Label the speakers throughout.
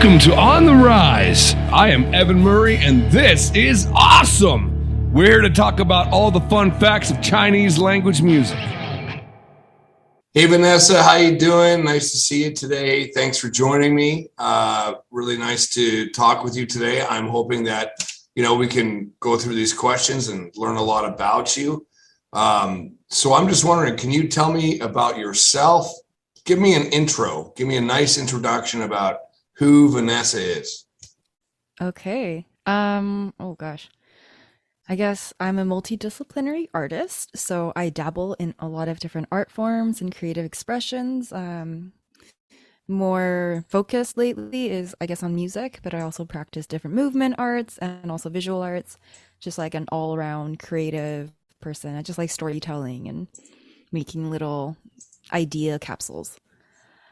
Speaker 1: Welcome to On the Rise. I am Evan Murray, and this is awesome. We're here to talk about all the fun facts of Chinese language music.
Speaker 2: Hey Vanessa, how you doing? Nice to see you today. Thanks for joining me. Really nice to talk with you today. I'm hoping that we can go through these questions and learn a lot about you. So I'm just wondering, can you tell me about yourself? Give me an intro. Give me a nice introduction about who Vanessa is.
Speaker 3: Okay. Oh gosh. I guess I'm a multidisciplinary artist, so I dabble in a lot of different art forms and creative expressions. More focused lately is, I guess, on music, but I also practice different movement arts and also visual arts, just like an all-around creative person. I just like storytelling and making little idea capsules.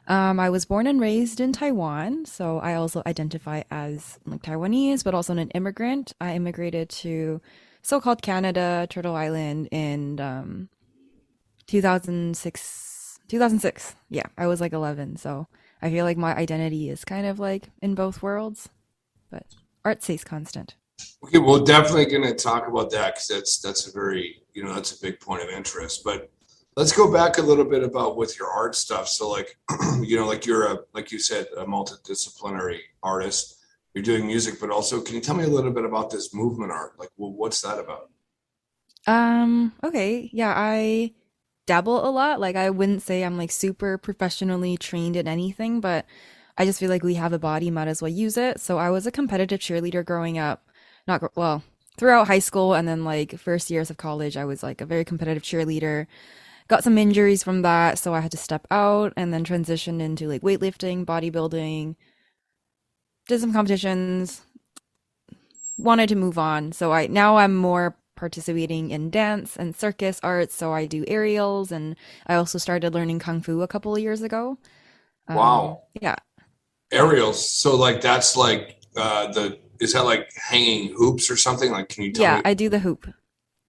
Speaker 3: I was born and raised in Taiwan, so I also identify as like Taiwanese, but also an immigrant. I immigrated to so-called Canada, Turtle Island in 2006. 2006. Yeah, I was like 11, so I feel like my identity is kind of like in both worlds, but art stays constant.
Speaker 2: Okay, we're definitely going to talk about that because that's a very, that's a big point of interest. But let's go back a little bit about with your art stuff. So like, like like you said, a multidisciplinary artist. You're doing music, but also, can you tell me a little bit about this movement art? Like, well, what's that about?
Speaker 3: Okay. Yeah, I dabble a lot. Like, I wouldn't say I'm like super professionally trained in anything, but I just feel like we have a body, might as well use it. So I was a competitive cheerleader growing up, throughout high school and then like first years of college, I was like a very competitive cheerleader. Got some injuries from that, so I had to step out and then transition into like weightlifting, bodybuilding, did some competitions, wanted to move on. So I'm more participating in dance and circus arts. So I do aerials, and I also started learning kung fu a couple of years ago.
Speaker 2: Wow.
Speaker 3: Yeah.
Speaker 2: Aerials. So like that's like is that like hanging hoops or something? Like, can you tell me?
Speaker 3: Yeah, I do the hoop.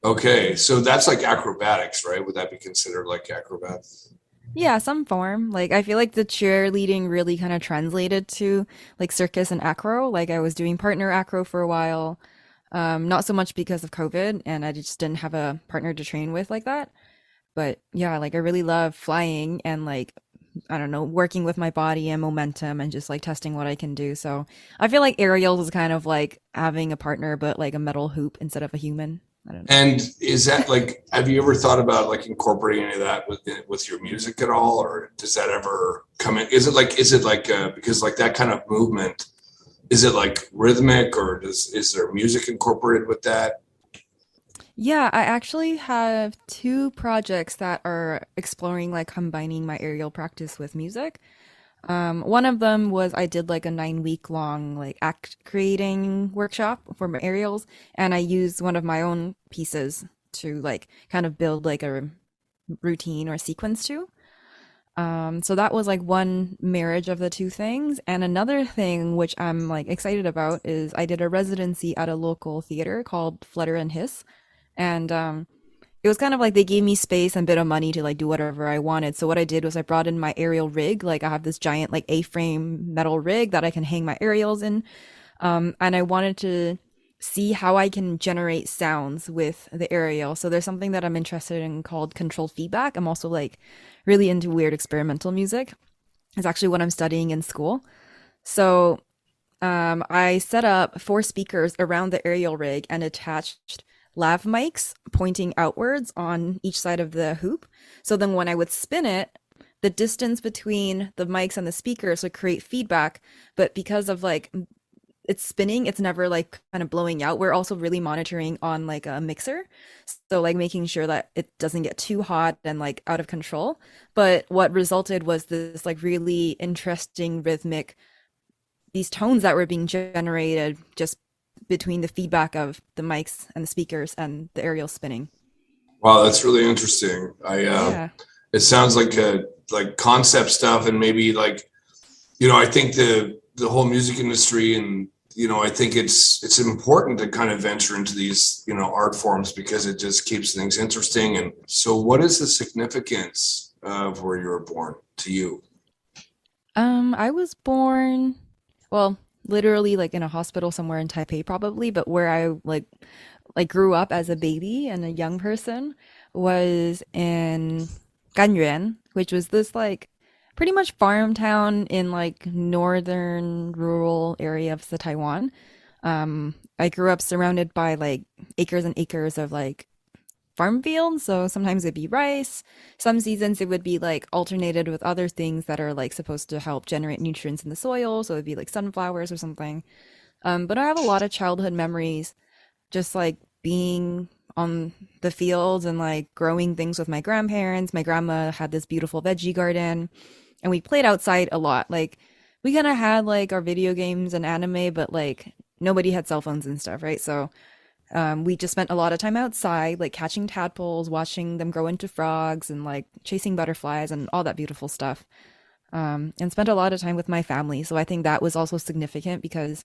Speaker 2: Okay, so that's like acrobatics, right? Would that be considered like acrobats?
Speaker 3: Yeah, some form. Like I feel like the cheerleading really kind of translated to like circus and acro. Like I was doing partner acro for a while. Not so much because of COVID, and I just didn't have a partner to train with like that. But yeah, like I really love flying and like I don't know, working with my body and momentum and just like testing what I can do. So I feel like aerials is kind of like having a partner, but like a metal hoop instead of a human. I don't know.
Speaker 2: And is that like, have you ever thought about like incorporating any of that with your music at all, or does that ever come in? Is it like because like that kind of movement, is it like rhythmic, or is there music incorporated with that?
Speaker 3: Yeah, I actually have two projects that are exploring like combining my aerial practice with music. One of them was I did like a 9 week long like act creating workshop for my aerials, and I used one of my own pieces to like kind of build like a routine or sequence to. So that was like one marriage of the two things. And another thing which I'm like excited about is I did a residency at a local theater called Flutter and Hiss. And it was kind of like they gave me space and a bit of money to like do whatever I wanted. So what I did was I brought in my aerial rig. Like I have this giant like A-frame metal rig that I can hang my aerials in. And I wanted to see how I can generate sounds with the aerial. So there's something that I'm interested in called controlled feedback. I'm also like really into weird experimental music. It's actually what I'm studying in school. So I set up 4 speakers around the aerial rig and attached lav mics pointing outwards on each side of the hoop. So then when I would spin it, the distance between the mics and the speakers would create feedback. But because of like it's spinning, it's never like kind of blowing out. We're also really monitoring on like a mixer. So like making sure that it doesn't get too hot and like out of control. But what resulted was this like really interesting rhythmic, these tones that were being generated just between the feedback of the mics and the speakers and the aerial spinning.
Speaker 2: Wow, that's really interesting.
Speaker 3: Yeah.
Speaker 2: It sounds like concept stuff, and maybe like, I think the whole music industry, and I think it's important to kind of venture into these art forms because it just keeps things interesting. And so, what is the significance of where you were born to you?
Speaker 3: I was born well, literally like in a hospital somewhere in Taipei probably, but where I like grew up as a baby and a young person was in Ganyuan, which was this like pretty much farm town in like northern rural area of the Taiwan. I grew up surrounded by like acres and acres of like farm fields. So sometimes it'd be rice. Some seasons it would be like alternated with other things that are like supposed to help generate nutrients in the soil. So it'd be like sunflowers or something. But I have a lot of childhood memories just like being on the fields and like growing things with my grandparents. My grandma had this beautiful veggie garden and we played outside a lot. Like we kind of had like our video games and anime, but like nobody had cell phones and stuff, right? So we just spent a lot of time outside, like catching tadpoles, watching them grow into frogs, and like chasing butterflies and all that beautiful stuff. And spent a lot of time with my family. So I think that was also significant because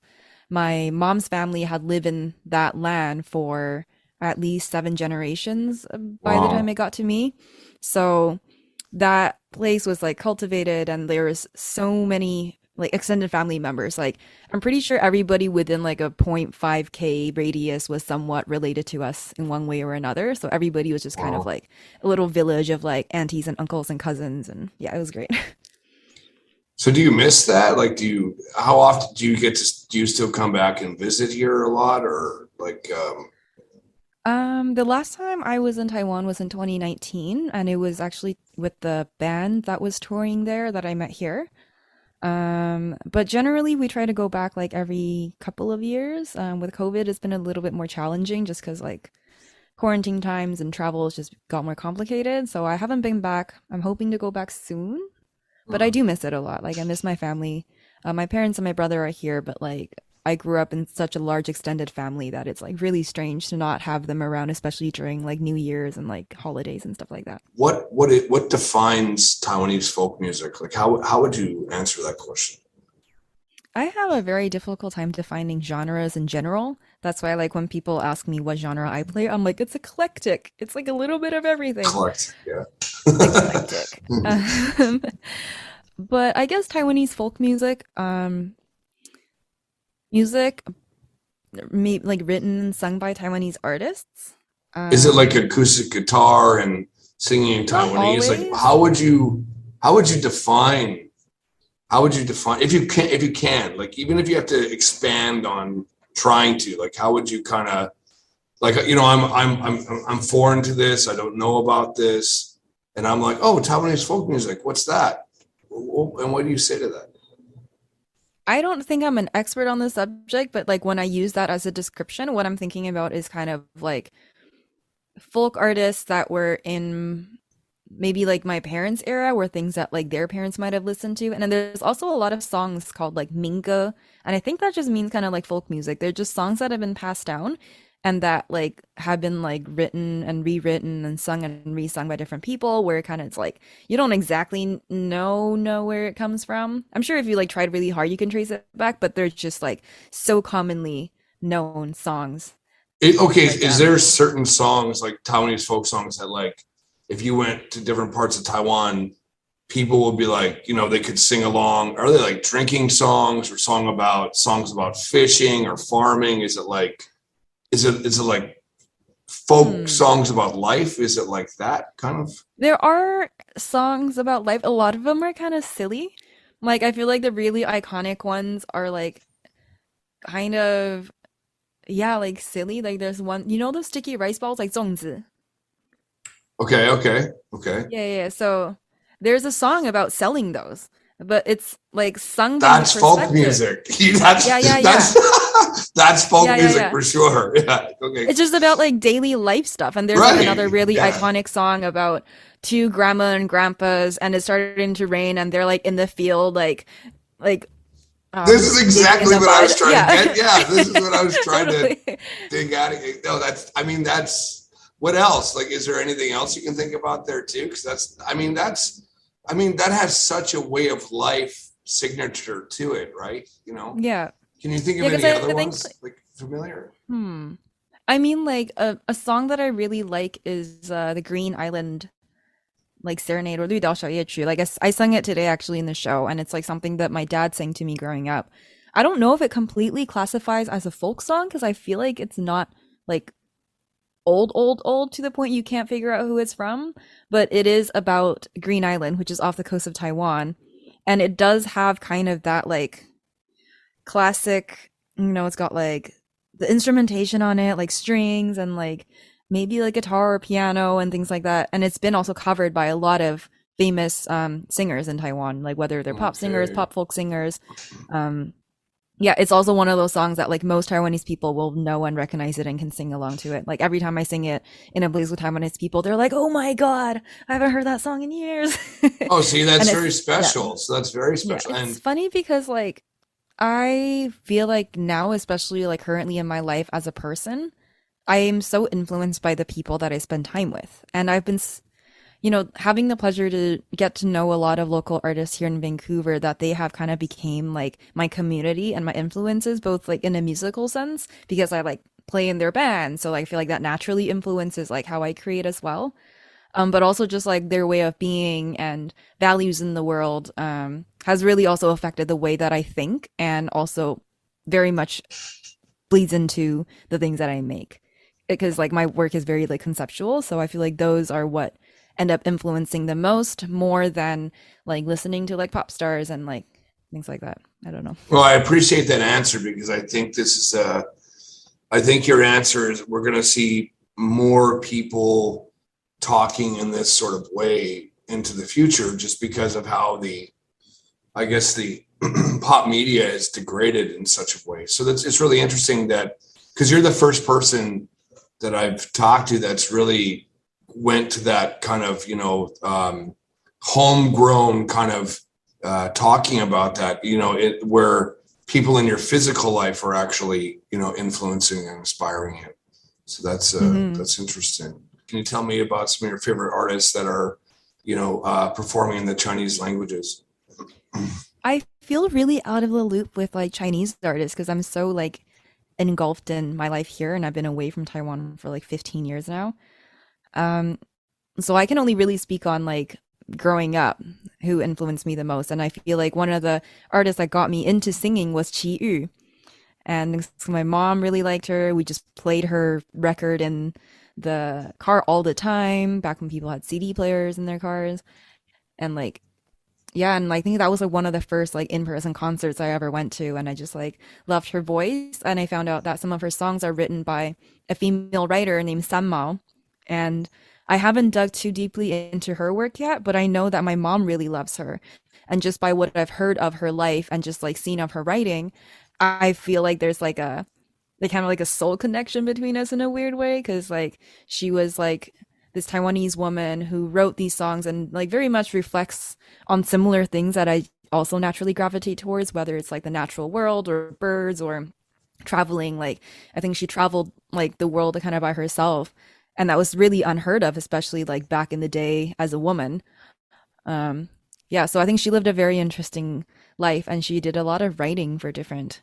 Speaker 3: my mom's family had lived in that land for at least 7 generations by the time
Speaker 2: Wow.
Speaker 3: it got to me. So that place was like cultivated, and there was so many like extended family members. Like I'm pretty sure everybody within like a 0.5K radius was somewhat related to us in one way or another. So everybody was just kind of
Speaker 2: Wow.
Speaker 3: like a little village of like aunties and uncles and cousins, and yeah, it was great.
Speaker 2: So do you miss that? Like, how often do you still come back and visit here a lot or like,
Speaker 3: The last time I was in Taiwan was in 2019, and it was actually with the band that was touring there that I met here. But generally we try to go back like every couple of years. With COVID, it's been a little bit more challenging just because like quarantine times and travel has just got more complicated. So I haven't been back. I'm hoping to go back soon, but I
Speaker 2: mm,
Speaker 3: do miss it a lot. Like I miss my family. My parents and my brother are here, but like I grew up in such a large extended family that it's like really strange to not have them around, especially during like New Year's and like holidays and stuff like that.
Speaker 2: what defines Taiwanese folk music? Like, how would you answer that question?
Speaker 3: I have a very difficult time defining genres in general. That's why, like, when people ask me what genre I play, I'm like, it's eclectic. It's like a little bit of everything.
Speaker 2: Collect, yeah.
Speaker 3: Eclectic. But I guess Taiwanese folk music, music like written and sung by Taiwanese artists.
Speaker 2: Is it like
Speaker 3: Um,
Speaker 2: acoustic guitar and singing in
Speaker 3: Not
Speaker 2: Taiwanese? Like,
Speaker 3: always.
Speaker 2: how would you define if you can, like, even if you have to expand on trying to, like, how would you kind of like, I'm foreign to this. I don't know about this, and I'm like, oh, Taiwanese folk music. What's that? And what do you say to that?
Speaker 3: I don't think I'm an expert on the subject, but like when I use that as a description, what I'm thinking about is kind of like folk artists that were in maybe like my parents' era, were things that like their parents might have listened to. And then there's also a lot of songs called like minge, and I think that just means kind of like folk music. They're just songs that have been passed down and that like have been like written and rewritten and sung and resung by different people, where kind of it's like you don't exactly know where it comes from. I'm sure if you like tried really hard you can trace it back, but they're just like so commonly known songs.
Speaker 2: Okay,
Speaker 3: Like
Speaker 2: is there certain songs like Taiwanese folk songs that, like, if you went to different parts of Taiwan, people would be like, they could sing along? Are they like drinking songs or songs about fishing or farming? Is it like folk
Speaker 3: hmm.
Speaker 2: songs about life? Is it like that kind of?
Speaker 3: There are songs about life. A lot of them are kind of silly. Like I feel like the really iconic ones are like kind of yeah, like silly. Like there's one, those sticky rice balls like 粽子.
Speaker 2: Okay, okay, okay.
Speaker 3: Yeah. So there's a song about selling those, but it's like sung from the
Speaker 2: That's folk
Speaker 3: perspective.
Speaker 2: music.
Speaker 3: Yeah.
Speaker 2: That's folk music
Speaker 3: Yeah.
Speaker 2: for sure. Yeah. Okay.
Speaker 3: It's just about like daily life stuff. And there's like
Speaker 2: Right.
Speaker 3: another really
Speaker 2: Yeah.
Speaker 3: iconic song about two grandma and grandpas, and it's starting to rain, and they're like in the field, like
Speaker 2: This is
Speaker 3: digging in
Speaker 2: exactly
Speaker 3: the
Speaker 2: what I was
Speaker 3: mud.
Speaker 2: trying to
Speaker 3: Yeah.
Speaker 2: get. Yeah, this is what I was trying to
Speaker 3: Totally.
Speaker 2: dig out of it. No, that's what else? Like, is there anything else you can think about there too? Because that has such a way of life signature to it, right?
Speaker 3: Yeah.
Speaker 2: Can you think of
Speaker 3: Yeah, because
Speaker 2: any
Speaker 3: I
Speaker 2: other
Speaker 3: think
Speaker 2: ones like familiar?
Speaker 3: hmm. I mean like a song that I really like is the Green Island like serenade, or 绿岛小夜曲. Like I sung it today actually in the show, and it's like something that my dad sang to me growing up. I don't know if it completely classifies as a folk song because I feel like it's not like old to the point you can't figure out who it's from, but it is about Green Island, which is off the coast of Taiwan. And it does have kind of that like classic, it's got like the instrumentation on it, like strings and like maybe like guitar or piano and things like that. And it's been also covered by a lot of famous singers in Taiwan, like whether they're pop singers,
Speaker 2: Okay.
Speaker 3: pop folk singers. Um, yeah, it's also one of those songs that like most Taiwanese people will know and recognize it and can sing along to it. Like every time I sing it in a place with Taiwanese people, they're like, "Oh my God, I haven't heard that song in years."
Speaker 2: Oh, see, that's
Speaker 3: And
Speaker 2: very
Speaker 3: yeah,
Speaker 2: special. So that's very
Speaker 3: yeah,
Speaker 2: special.
Speaker 3: it's
Speaker 2: And
Speaker 3: funny because like I feel like now, especially like currently in my life as a person, I am so influenced by the people that I spend time with. And I've been, having the pleasure to get to know a lot of local artists here in Vancouver that they have kind of became like my community and my influences, both like in a musical sense, because I like play in their band. So like, I feel like that naturally influences like how I create as well. But also just like their way of being and values in the world has really also affected the way that I think and also very much bleeds into the things that I make. Because like my work is very like conceptual, so I feel like those are what end up influencing the most more than like listening to like pop stars and like things like that. I don't know.
Speaker 2: well, I appreciate that answer because I think this is I think your answer is we're going to see more people talking in this sort of way into the future just because of how I guess the pop media is degraded in such a way. So it's really interesting that because you're the first person that I've talked to that's really went to that kind of, homegrown kind of talking about that, where people in your physical life are actually, influencing and inspiring you. So
Speaker 3: Hmm.
Speaker 2: that's interesting. Can you tell me about some of your favorite artists that are, performing in the Chinese languages?
Speaker 3: I feel really out of the loop with like Chinese artists because I'm so like engulfed in my life here and I've been away from Taiwan for like 15 years now. Um, so I can only really speak on like growing up who influenced me the most. And I feel like one of the artists that got me into singing was Chi Yu. And so my mom really liked her. We just played her record in the car all the time back when people had CD players in their cars. And like, yeah, and I think that was like one of the first like in-person concerts I ever went to. And I just like loved her voice. And I found out that some of her songs are written by a female writer named San Mao. And I haven't dug too deeply into her work yet, but I know that my mom really loves her. And just by what I've heard of her life and just like seen of her writing, I feel like there's like kind of like a soul connection between us in a weird way because like she was like this Taiwanese woman who wrote these songs and like very much reflects on similar things that I also naturally gravitate towards, whether it's like the natural world or birds or traveling. Like I think she traveled like the world kind of by herself, and that was really unheard of, especially like back in the day as a woman. Um, yeah, so I think she lived a very interesting life, and she did a lot of writing for different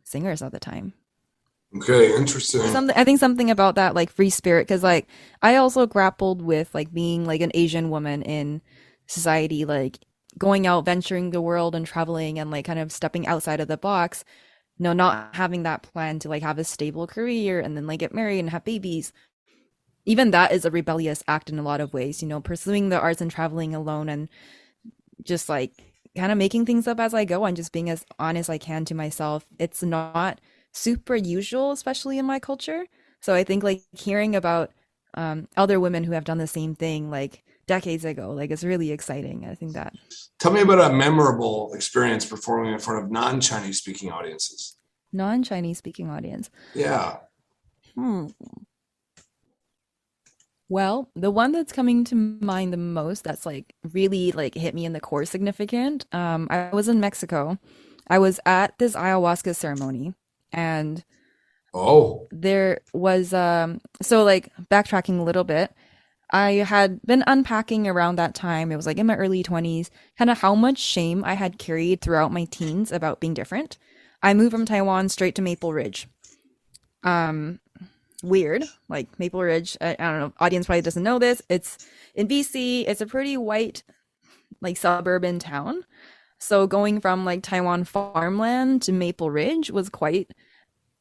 Speaker 3: singers at the time.
Speaker 2: Okay, interesting.
Speaker 3: Something I think something about that like free spirit because like I also grappled with like being like an Asian woman in society, like going out, venturing the world and traveling and like kind of stepping outside of the box. No, not having that plan to like have a stable career and then like get married and have babies. Even that is a rebellious act in a lot of ways, pursuing the arts and traveling alone and just like kind of making things up as I go and just being as honest as I can to myself. It's not super usual, especially in my culture. So I think like hearing about other women who have done the same thing like decades ago, like it's really exciting. I think that
Speaker 2: Tell me about a memorable experience performing in front of non-Chinese speaking audiences.
Speaker 3: non-Chinese speaking audience.
Speaker 2: Yeah.
Speaker 3: Hmm. Well, the one that's coming to mind the most that's like really like hit me in the core significant. I was in Mexico. I was at this ayahuasca ceremony and
Speaker 2: Oh,
Speaker 3: there was so like backtracking a little bit. I had been unpacking around that time. It was like in my early 20s, kind of how much shame I had carried throughout my teens about being different. I moved from Taiwan straight to Maple Ridge. Um, Weird, like Maple Ridge. I don't know. Audience probably doesn't know this. It's in BC. It's a pretty white, like suburban town. So going from like Taiwan farmland to Maple Ridge was quite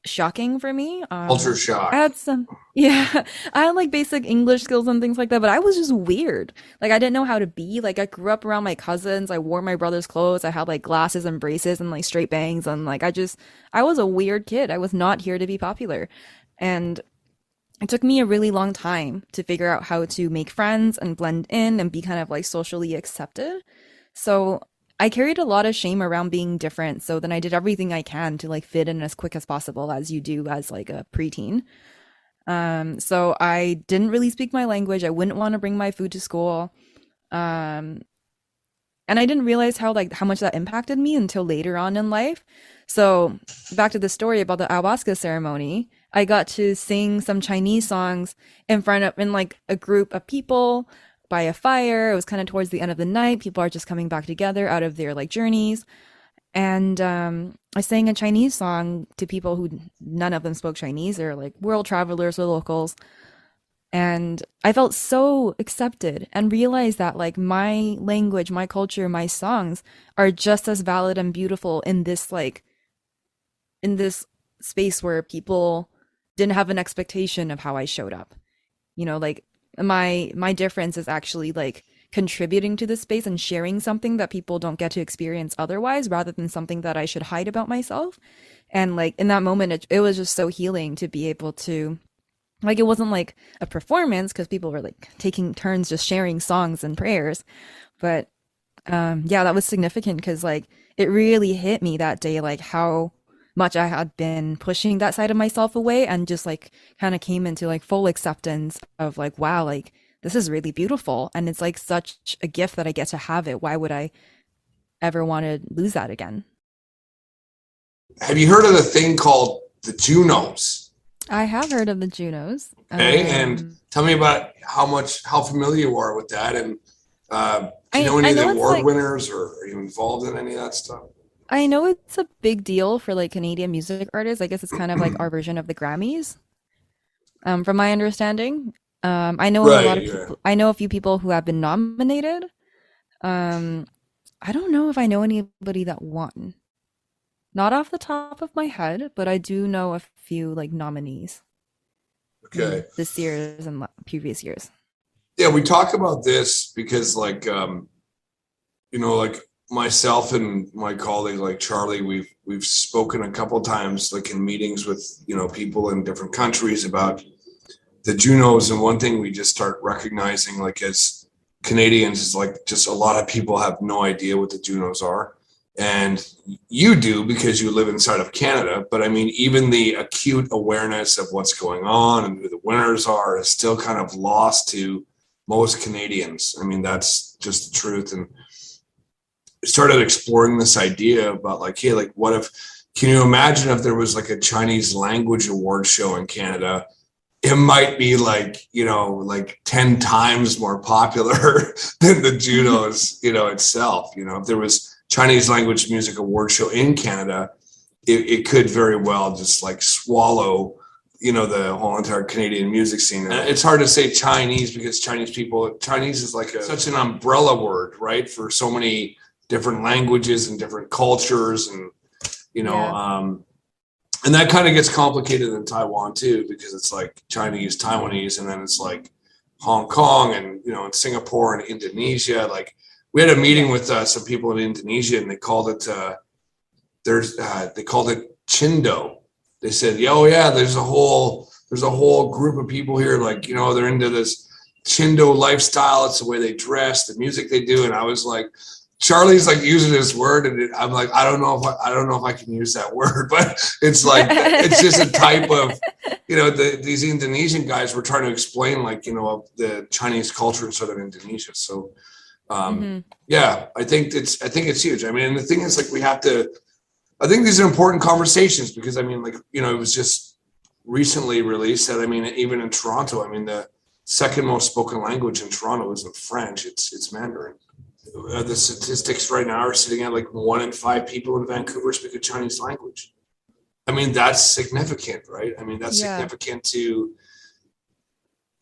Speaker 3: shocking for me.
Speaker 2: Culture
Speaker 3: I
Speaker 2: shock.
Speaker 3: had some, yeah, I had like basic English skills and things like that, but I was just weird. Like I didn't know how to be. Like I grew up around my cousins. I wore my brother's clothes. I had like glasses and braces and like straight bangs, and like I was a weird kid. I was not here to be popular, and it took me a really long time to figure out how to make friends and blend in and be kind of like socially accepted. So I carried a lot of shame around being different. So then I did everything I can to like fit in as quick as possible, as you do as like a preteen. So I didn't really speak my language. I wouldn't want to bring my food to school. Um, and I didn't realize how much that impacted me until later on in life. So back to the story about the ayahuasca ceremony, I got to sing some Chinese songs in like a group of people by a fire. It was kind of towards the end of the night. People are just coming back together out of their like journeys. And I sang a Chinese song to people who none of them spoke Chinese. They're like world travelers or locals. And I felt so accepted and realized that like my language, my culture, my songs are just as valid and beautiful in this space where people didn't have an expectation of how I showed up. You know, like my difference is actually like contributing to this space and sharing something that people don't get to experience otherwise, rather than something that I should hide about myself. And like in that moment, it was just so healing to be able to, like, it wasn't like a performance because people were like taking turns just sharing songs and prayers. But yeah, that was significant because like it really hit me that day, like how much I had been pushing that side of myself away, and just like kind of came into like full acceptance of like, wow, like this is really beautiful. And it's like such a gift that I get to have it. Why would I ever want to lose that again?
Speaker 2: Have you heard of the thing called the Junos?
Speaker 3: I have heard of the Junos.
Speaker 2: Okay, and tell me about how familiar you are with that, and do you know any
Speaker 3: I
Speaker 2: of the
Speaker 3: know it's
Speaker 2: award
Speaker 3: like
Speaker 2: winners, or are you involved in any of that stuff?
Speaker 3: I know it's a big deal for like Canadian music artists. I guess it's kind of like our version of the Grammys, from my understanding. I know a lot
Speaker 2: Right.
Speaker 3: of
Speaker 2: Yeah.
Speaker 3: people. I know a few people who have been nominated. Um, I don't know if I know anybody that won. Not off the top of my head, but I do know a few like nominees
Speaker 2: Okay.
Speaker 3: this year's and previous years.
Speaker 2: Yeah, we talk about this because, like, like myself and my colleague, like Charlie, we've spoken a couple times, like in meetings with people in different countries about the Junos, and one thing we just start recognizing, like as Canadians, is like just a lot of people have no idea what the Junos are, and you do because you live inside of Canada. But I mean, even the acute awareness of what's going on and who the winners are is still kind of lost to most Canadians. I mean, that's just the truth. And started exploring this idea about like, hey, like can you imagine if there was like a Chinese language award show in Canada? It might be like, like 10 times more popular than the Junos, itself. If there was Chinese language music award show in Canada, it could very well just like swallow, the whole entire Canadian music scene. And it's hard to say Chinese because Chinese is like such an umbrella word, right? For so many different languages and different cultures, and,
Speaker 3: Yeah.
Speaker 2: and that kind of gets complicated in Taiwan too, because it's like Chinese, Taiwanese, and then it's like Hong Kong and, and Singapore and Indonesia. Like we had a meeting with some people in Indonesia, and they called it, they called it Chindo. They said, oh yeah, there's a whole group of people here. Like, they're into this Chindo lifestyle. It's the way they dress, the music they do. And I was like, Charlie's like using this word, and I'm like, I don't know if I can use that word, but it's like it's just a type of, these Indonesian guys were trying to explain like the Chinese culture in southern Indonesia. So
Speaker 3: Hmm.
Speaker 2: yeah, I think it's huge. I mean, and the thing is, like, I think these are important conversations because I mean, like, it was just recently released that, I mean, even in Toronto, I mean, the second most spoken language in Toronto isn't French, it's Mandarin. The statistics right now are sitting at like 1 in 5 people in Vancouver speak a Chinese language. I mean, that's significant, right? I mean, that's
Speaker 3: Yeah.
Speaker 2: significant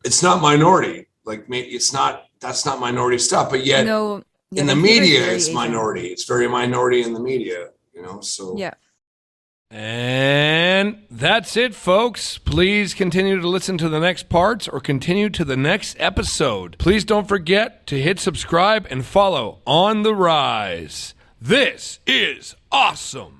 Speaker 2: it's not minority. Like, that's not minority stuff, but yet,
Speaker 3: No. Yeah,
Speaker 2: in the
Speaker 3: Vancouver's
Speaker 2: media,
Speaker 3: very
Speaker 2: it's
Speaker 3: Asian.
Speaker 2: minority. It's very minority in the media, so.
Speaker 3: Yeah.
Speaker 1: And that's it, folks. Please continue to listen to the next parts or continue to the next episode. Please don't forget to hit subscribe and follow On the Rise. This is awesome.